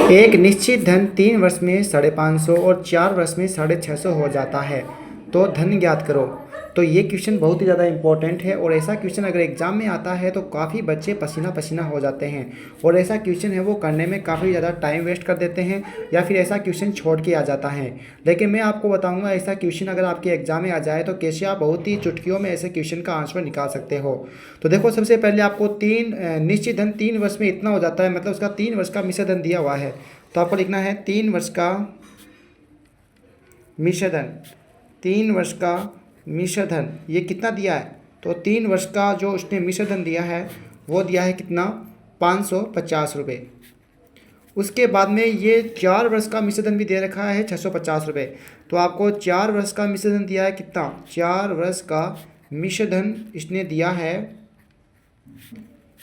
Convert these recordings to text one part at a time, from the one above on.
एक निश्चित धन 3 वर्ष में 550 और 4 वर्ष में 650 हो जाता है, तो धन ज्ञात करो। तो ये क्वेश्चन बहुत ही ज़्यादा इंपॉर्टेंट है और ऐसा क्वेश्चन अगर एग्जाम में आता है तो काफ़ी बच्चे पसीना पसीना हो जाते हैं और ऐसा क्वेश्चन है वो करने में काफ़ी ज़्यादा टाइम वेस्ट कर देते हैं या फिर ऐसा क्वेश्चन छोड़ के आ जाता है। लेकिन मैं आपको बताऊंगा ऐसा क्वेश्चन अगर आपके एग्जाम में आ जाए तो कैसे आप बहुत ही चुटकियों में ऐसे क्वेश्चन का आंसर निकाल सकते हो। तो देखो, सबसे पहले आपको निश्चित धन 3 वर्ष में इतना हो जाता है, मतलब उसका 3 वर्ष का मिश्र धन दिया हुआ है। तो आपको लिखना है 3 वर्ष का मिश्र धन। 3 वर्ष का मिश्र धन ये कितना दिया है, तो 3 वर्ष का जो उसने मिश्र धन दिया है वो दिया है कितना, 550 रुपये। उसके बाद में ये 4 वर्ष का मिश्र धन भी दे रखा है 650 रुपये। तो आपको 4 वर्ष का मिश्र धन दिया है कितना, 4 वर्ष का मिश्र धन इसने दिया है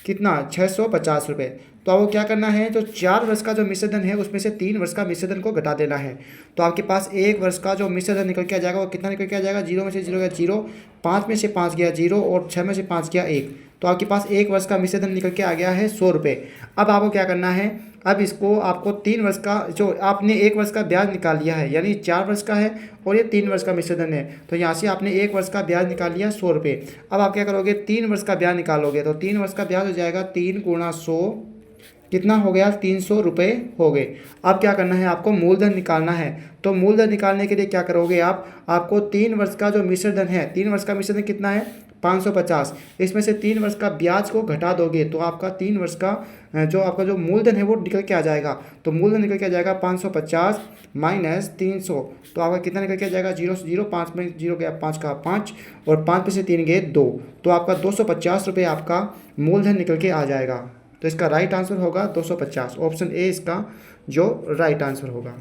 कितना, 650 रुपये। तो आपको क्या करना है, तो 4 वर्ष का जो मिश्र धन है उसमें से 3 वर्ष का मिश्र धन को घटा देना है। तो आपके पास 1 वर्ष का जो मिश्र धन निकल के आ जाएगा वो कितना निकल के आ जाएगा, 0 में से 0 गया 0, 5 में से 5 गया 0 और 6 में से 5 गया 1। तो आपके पास 1 वर्ष का मिश्र धन निकल के आ गया है 100 रुपये। अब आपको क्या करना है, अब इसको आपको 3 वर्ष का जो आपने 1 वर्ष का ब्याज निकाल लिया है, यानी 4 वर्ष का है और ये 3 वर्ष का मिश्र धन है, तो यहाँ से आपने 1 वर्ष का ब्याज निकाल लिया 100 रुपये। अब आप क्या करोगे, 3 वर्ष का ब्याज निकालोगे, तो 3 वर्ष का ब्याज हो जाएगा 3 गुणा 100, कितना हो गया, 300 रुपये हो गए। अब क्या करना है, आपको मूलधन निकालना है। तो मूलधन निकालने के लिए क्या करोगे आपको 3 वर्ष का जो मिश्र धन है, 3 वर्ष का मिश्र धन कितना है, 550, इसमें से 3 वर्ष का ब्याज को घटा दोगे तो आपका 3 वर्ष का जो आपका जो मूलधन है वो निकल के आ जाएगा। तो मूलधन निकल के आ जाएगा 550 माइनस 300, तो आपका कितना निकल के आ जाएगा, 0 से 0, 5 में 0 गया 5 का 5 और 5 में से 3 गए 2, तो आपका 250 रुपये आपका मूलधन निकल के आ जाएगा। तो इसका राइट आंसर होगा 250, ऑप्शन ए इसका जो राइट आंसर होगा।